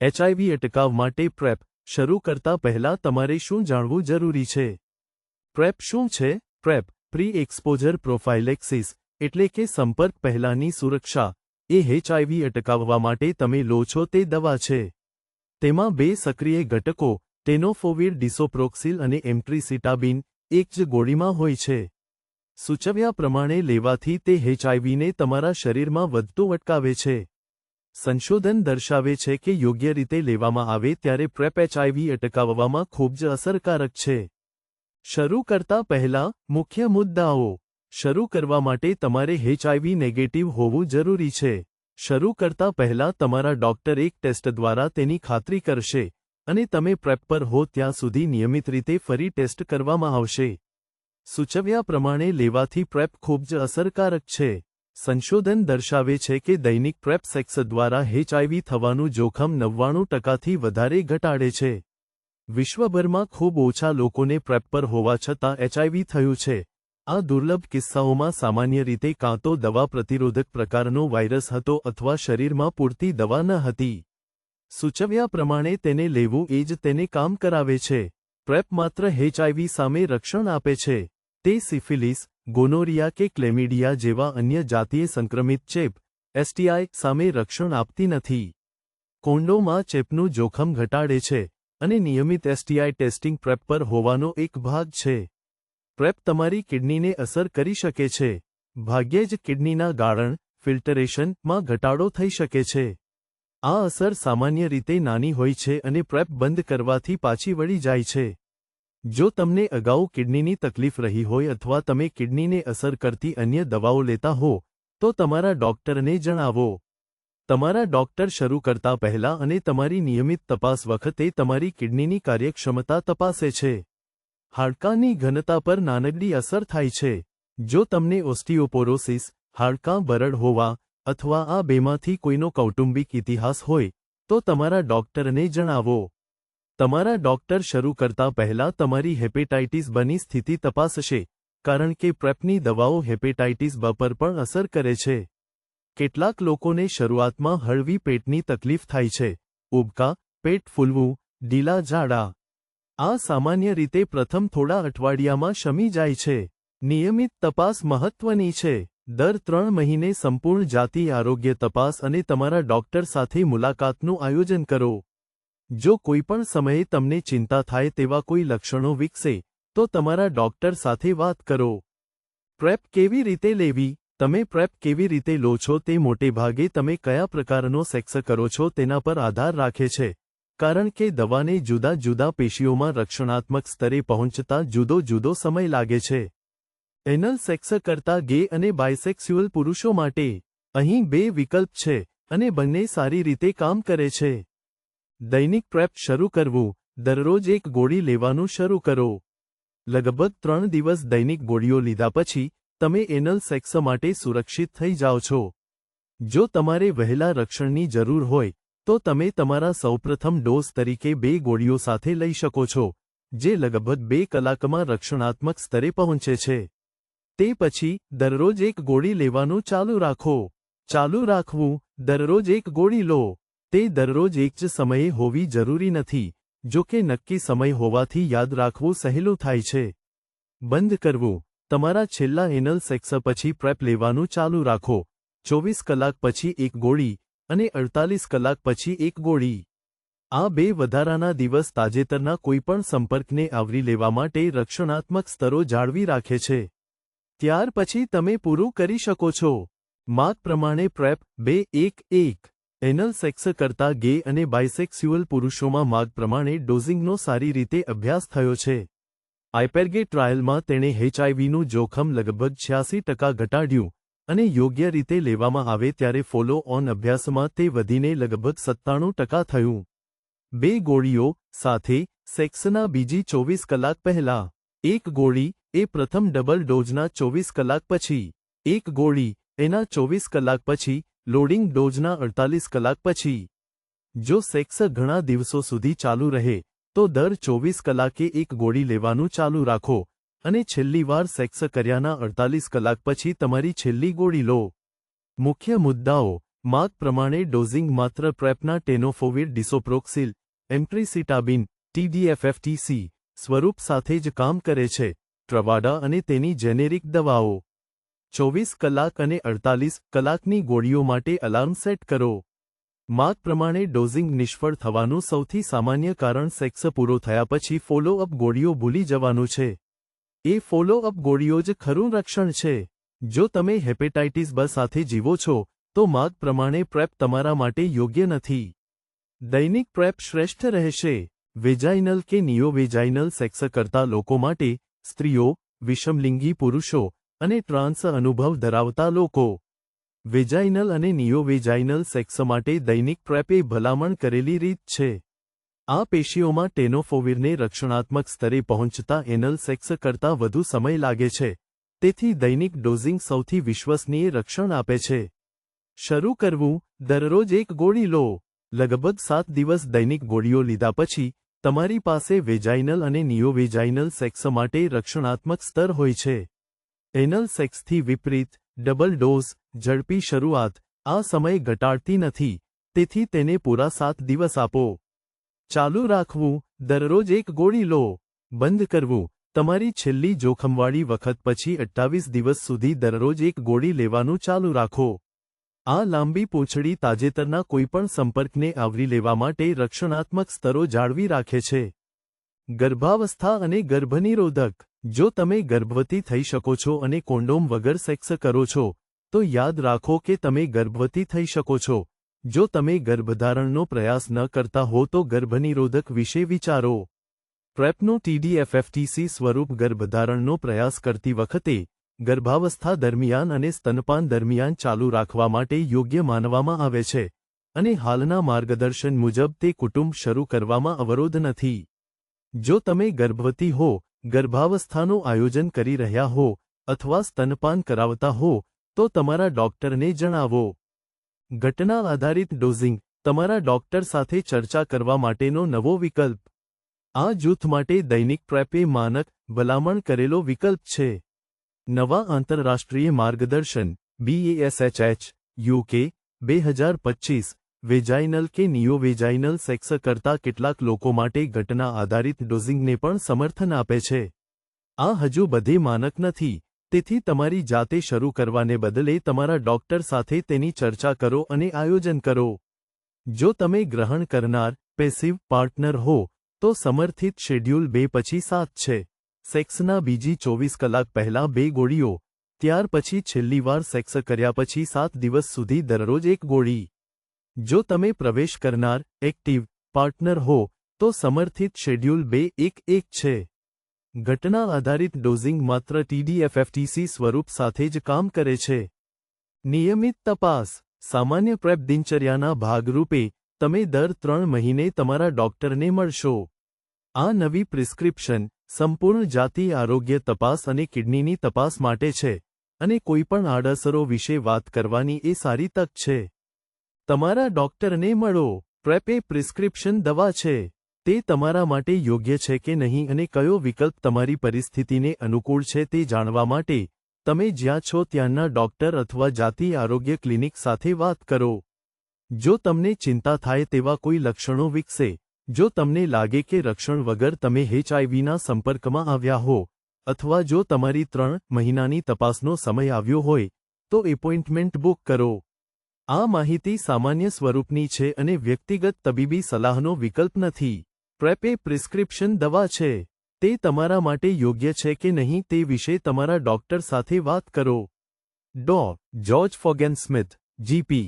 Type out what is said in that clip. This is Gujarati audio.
એચઆઈવી અટકાવ માટે પ્રેપ શરૂ કરતા પહેલા તમારે શું જાણવું જરૂરી છે? પ્રેપ શું છે? પ્રેપ પ્રી એક્સપોઝર પ્રોફાઇલેક્સિસ એટલે કે સંપર્ક પહેલાંની સુરક્ષા એ એચઆઈવી અટકાવવા માટે તમે લો છો તે દવા છે. તેમાં 2 સક્રિય ઘટકો ટેનોફોવિર ડિસોપ્રોક્સિલ અને એમ્ટ્રીસિટાબીન એક જ ગોળીમાં હોય છે. સૂચવ્યા પ્રમાણે લેવાથી તે એચઆઈવીને તમારા શરીરમાં વધતું અટકાવે છે. સંશોધન દર્શાવે છે કે યોગ્ય રીતે લેવામાં આવે ત્યારે પ્રેપ એચઆઈવી અટકાવવામાં ખૂબ જ અસરકારક છે. શરૂ કરતા પહેલા મુખ્ય મુદ્દાઓ. શરૂ કરવા માટે તમારે એચઆઈવી નેગેટિવ હોવું જરૂરી છે. શરૂ કરતા પહેલા તમારા ડોક્ટર એક ટેસ્ટ દ્વારા તેની ખાતરી કરશે અને તમે પ્રેપ પર હો ત્યાં સુધી નિયમિત રીતે ફરી ટેસ્ટ કરવામાં આવશે. સૂચવ્યા પ્રમાણે લેવાથી પ્રેપ ખૂબ જ અસરકારક છે. સંશોધન દર્શાવે છે કે દૈનિક પ્રેપ સેક્સ દ્વારા એચઆઈવી થવાનું જોખમ 99%થી વધારે ઘટાડે છે. વિશ્વભરમાં ખૂબ ઓછા લોકોને પ્રેપ પર હોવા છતાં એચઆઈવી થયું છે. આ દુર્લભ કિસ્સાઓમાં સામાન્ય રીતે કાં તો દવા પ્રતિરોધક પ્રકારનો વાયરસ હતો અથવા શરીરમાં પૂરતી દવા ન હતી. સૂચવ્યા પ્રમાણે તેને લેવું એ જ તેને કામ કરાવે છે. પ્રેપ માત્ર એચઆઈવી સામે રક્ષણ આપે છે. તે સિફિલિસ, ગોનોરિયા કે ક્લેમિડિયા જેવા અન્ય જાતીય સંક્રમિત ચેપ એસટીઆઈ સામે રક્ષણ આપતી નથી. કોન્ડોમમાં ચેપનું જોખમ ઘટાડે છે અને નિયમિત એસટીઆઈ ટેસ્ટિંગ પ્રેપ પર હોવાનો એક ભાગ છે. પ્રેપ તમારી કિડનીને અસર કરી શકે છે. ભાગ્યે જ કિડનીના ગાળણ ફિલ્ટરેશનમાં ઘટાડો થઈ શકે છે. આ અસર સામાન્ય રીતે નાની હોય છે અને પ્રેપ બંધ કરવાથી પાછી વળી જાય છે. જો તમને અગાઉ કિડનીની તકલીફ રહી હોય અથવા તમે કિડનીને અસર કરતી અન્ય દવાઓ લેતા હો તો તમારા ડોક્ટરને જણાવો. તમારા ડોક્ટર શરૂ કરતા પહેલા અને તમારી નિયમિત તપાસ વખતે તમારી કિડનીની કાર્યક્ષમતા તપાસે છે. હાડકાંની ઘનતા પર નાનકડી અસર થાય છે. જો તમને ઓસ્ટિયોપોરોસિસ, હાડકાં બરડ હોવા અથવા આ બેમાંથી કોઈનો કૌટુંબિક ઇતિહાસ હોય તો તમારા ડોક્ટરને જણાવો. તમારા ડોક્ટર શરૂ કરતા પહેલા તમારી હેપેટાઇટિસ બીની સ્થિતિ તપાસશે કારણ કે પ્રેપની દવાઓ હેપેટાઇટિસ બી પર પણ અસર કરે છે. કેટલાક લોકોને શરૂઆતમાં હળવી પેટની તકલીફ થાય છે. ઉબકા, પેટ ફૂલવું, ઢીલા ઝાડા. આ સામાન્ય રીતે પ્રથમ થોડા અઠવાડિયામાં શમી જાય છે. નિયમિત તપાસ મહત્વની છે. દર 3 મહિને સંપૂર્ણ જાતીય આરોગ્ય તપાસ અને તમારા ડોક્ટર સાથે મુલાકાતનું આયોજન કરો. જો કોઈપણ સમયે તમને ચિંતા થાય તેવા કોઈ લક્ષણો વિકસે તો તમારા ડોક્ટર સાથે વાત કરો. પ્રેપ કેવી રીતે લેવી? તમે પ્રેપ કેવી રીતે લો છો તે મોટેભાગે તમે કયા પ્રકારનો સેક્સ કરો છો તેના પર આધાર રાખે છે, કારણ કે દવાને જુદા જુદા પેશીઓમાં રક્ષણાત્મક સ્તરે પહોંચતા જુદો જુદો સમય લાગે છે. એનલ સેક્સ કરતા ગે અને બાયસેક્સ્યુઅલ પુરુષો માટે અહીં 2 વિકલ્પ છે અને બંને સારી રીતે કામ કરે છે. દૈનિક પ્રેપ શરૂ કરવું. દરરોજ એક ગોળી લેવાનું શરૂ કરો. લગભગ 3 દિવસ દૈનિક ગોળીઓ લીધા પછી તમે એનલ સેક્સ માટે સુરક્ષિત થઈ જાઓ છો. જો તમારે વહેલા રક્ષણની જરૂર હોય તો તમે તમારા સૌપ્રથમ ડોઝ તરીકે 2 ગોળીઓ સાથે લઈ શકો છો, જે લગભગ 2 કલાકમાં રક્ષણાત્મક સ્તરે પહોંચે છે. તે પછી દરરોજ એક ગોળી લેવાનું ચાલુ રાખો. ચાલુ રાખવું. દરરોજ એક ગોળી લો. તે દરરોજ એક જ સમયે હોવી જરૂરી નથી, જો કે નક્કી સમય હોવાથી યાદ રાખવું સહેલું થાય છે. બંધ કરવું. તમારા છેલ્લા એનલ સેક્સ પછી પ્રેપ લેવાનું ચાલુ રાખો. 24 કલાક પછી એક ગોળી અને 48 કલાક પછી એક ગોળી. આ 2 વધારાના દિવસ તાજેતરના કોઈપણ સંપર્કને આવરી લેવા માટે રક્ષણાત્મક સ્તરો જાળવી રાખે છે. ત્યાર પછી તમે પૂરું કરી શકો છો. માગ પ્રમાણે પ્રેપ 2-1-1. એનલ સેક્સ કરતા ગે અને બાયસેક્સ્યુઅલ પુરુષોમાં માગ પ્રમાણે ડોઝિંગનો સારી રીતે અભ્યાસ થયો છે. આઇપેરગે ટ્રાયલમાં તેણે એચઆઈવીનું જોખમ લગભગ 86% ઘટાડ્યું અને યોગ્ય રીતે લેવામાં આવે ત્યારે ફોલો ઓન અભ્યાસમાં તે વધીને લગભગ 97% થયું. 2 ગોળીઓ સાથે સેક્સના બીજી 24 કલાક પહેલા. 1 ગોળી એ પ્રથમ ડબલ ડોઝના 24 કલાક પછી. 1 ગોળી એના 24 કલાક પછી. લોડિંગ ડોઝના 48 કલાક પછી. જો સેક્સ ઘણા દિવસો સુધી ચાલુ રહે તો દર 24 કલાકે એક ગોળી લેવાનું ચાલુ રાખો અને છેલ્લી વાર સેક્સ કર્યાના 48 કલાક પછી તમારી છેલ્લી ગોળી લો. મુખ્ય મુદ્દાઓ. માગ પ્રમાણે ડોઝિંગ માત્ર પ્રેપના ટેનોફોવિર ડિસોપ્રોક્સિલ એમ્ટ્રીસિટાબિન TDFFTC સ્વરૂપ સાથે જ કામ કરે છે. ટ્રવાડા અને તેની જેનેરિક દવાઓ 24 કલાક અને 48 કલાકની ગોળીઓ માટે અલાર્મ સેટ કરો. માગ પ્રમાણે ડોઝિંગ નિષ્ફળ થવાનું સૌથી સામાન્ય કારણ સેક્સ પૂરો થયા પછી ફોલો-અપ ગોળીઓ ભૂલી જવાનું છે. એ ફોલો-અપ ગોળીઓ જ ખરું રક્ષણ છે. જો તમે હેપેટાઇટિસ B સાથે જીવો છો તો માગ પ્રમાણે પ્રેપ તમારા માટે યોગ્ય નથી. દૈનિક પ્રેપ શ્રેષ્ઠ રહેશે. વેજાઇનલ કે નિયોવેજાઇનલ સેક્સ કરતા લોકો માટે, સ્ત્રીઓ, વિષમલિંગી પુરુષો અને ટ્રાન્સ અનુભવ ધરાવતા લોકો. વેજાઇનલ અને નિયોવેજાઇનલ સેક્સ માટે દૈનિક પ્રેપ એ ભલામણ કરેલી રીત છે. આ પેશીઓમાં ટેનોફોવિરને રક્ષણાત્મક સ્તરે પહોંચતા એનલ સેક્સ કરતાં વધુ સમય લાગે છે. તેથી દૈનિક ડોઝિંગ સૌથી વિશ્વસનીય રક્ષણ આપે છે. શરૂ કરવું, દરરોજ એક ગોળી લો. લગભગ 7 દિવસ દૈનિક ગોળીઓ લીધા પછી, તમારી પાસે વેજાઇનલ અને નિયોવેજાઇનલ સેક્સ માટે રક્ષણાત્મક સ્તર હોય છે. એનલ સેક્સથી વિપરીત, ડબલ ડોઝ, ઝડપી શરૂઆત, આ સમય ઘટાડતી નથી, તેથી તેને પૂરા 7 દિવસ આપો. ચાલુ રાખવું, દરરોજ એક ગોળી લો. બંધ કરવું, તમારી છેલ્લી જોખમવાળી વખત પછી 28 દિવસ સુધી દરરોજ એક ગોળી લેવાનું ચાલુ રાખો. આ લાંબી પૂંછડી તાજેતરના કોઈપણ સંપર્કને આવરી લેવા માટે રક્ષણાત્મક સ્તરો જાળવી રાખે છે. ગર્ભાવસ્થા અને ગર્ભનિરોધક. જો તમે ગર્ભવતી થઈ શકો છો અને કોન્ડોમ વગર સેક્સ કરો છો, તો યાદ રાખો કે તમે ગર્ભવતી થઈ શકો છો. જો તમે ગર્ભધારણનો પ્રયાસ ન કરતા હો તો ગર્ભનિરોધક વિશે વિચારો. પ્રેપનું TDFFTC સ્વરૂપ ગર્ભધારણનો પ્રયાસ કરતી વખતે, ગર્ભાવસ્થા દરમિયાન અને સ્તનપાન દરમિયાન ચાલુ રાખવા માટે યોગ્ય માનવામાં આવે છે, અને હાલના માર્ગદર્શન મુજબ તે કુટુંબ શરૂ કરવામાં અવરોધ નથી. જો તમે ગર્ભવતી હો, ગર્ભાવસ્થાનું આયોજન કરી રહ્યા હો, અથવા સ્તનપાન કરાવતા હો, તો તમારા ડોક્ટરને જણાવો. ઘટના આધારિત ડોઝિંગ, તમારા ડોક્ટર સાથે ચર્ચા કરવા માટેનો નવો વિકલ્પ. આ જૂથ માટે દૈનિક પ્રેપ એ માનક, ભલામણ કરેલો વિકલ્પ છે. નવા આંતરરાષ્ટ્રીય માર્ગદર્શન, BASHH, UK, 2025, વેજાઇનલ કે નિયોવેજાઇનલ સેક્સ કરતા કેટલાક લોકો માટે ઘટના આધારિત ડોઝિંગને પણ સમર્થન આપે છે. આ હજુ બધે માનક નથી, તેથી તમારી જાતે શરૂ કરવાને બદલે તમારા ડોક્ટર સાથે તેની ચર્ચા કરો અને આયોજન કરો. જો તમે ગ્રહણ કરનાર, પેસિવ પાર્ટનર હો, તો સમર્થિત શેડ્યુલ 2 પછી 7 છે. સેક્સના બીજી 24 કલાક પહેલાં 2 ગોળીઓ, ત્યાર પછી છેલ્લીવાર સેક્સ કર્યા પછી 7 દિવસ સુધી દરરોજ એક ગોળી. જો તમે પ્રવેશ કરનાર, એક્ટિવ પાર્ટનર હો, તો સમર્થિત શેડ્યુલ 2-1-1 છે. ઘટના આધારિત ડોઝિંગ માત્ર TDFFTC સ્વરૂપ સાથે જ કામ કરે છે. નિયમિત તપાસ. સામાન્ય પ્રેપ દિનચર્યાના ભાગરૂપે, તમે દર 3 મહિને તમારા ડોક્ટરને મળશો. આ નવી પ્રિસ્ક્રિપ્શન, સંપૂર્ણ જાતિ આરોગ્ય તપાસ અને કિડનીની તપાસ માટે છે, અને કોઈપણ આડઅસરો વિશે વાત કરવાની એ સારી તક છે. તમારા ડોક્ટરને મળો. પ્રેપ એ પ્રિસ્ક્રિપ્શન દવા છે. તે તમારા માટે યોગ્ય છે કે નહીં અને કયો વિકલ્પ તમારી પરિસ્થિતિને અનુકૂળ છે તે જાણવા માટે, તમે જ્યાં છો ત્યાંના ડોક્ટર અથવા જાતિ આરોગ્ય ક્લિનિક સાથે વાત કરો. જો તમને ચિંતા થાય તેવા કોઈ લક્ષણો વિકસે, જો તમને લાગે કે રક્ષણ વગર તમે HIVના સંપર્કમાં આવ્યા હો, અથવા જો તમારી 3 મહિનાની તપાસનો સમય આવ્યો હોય, તો એપોઇન્ટમેન્ટ બુક કરો. આ માહિતી સામાન્ય સ્વરૂપની છે અને વ્યક્તિગત તબીબી સલાહનો વિકલ્પ નથી. પ્રેપ એ પ્રિસ્ક્રિપ્શન દવા છે. તે તમારા માટે યોગ્ય છે કે નહીં તે વિશે તમારા ડોક્ટર સાથે વાત કરો. ડો. George Fogen Smith, GP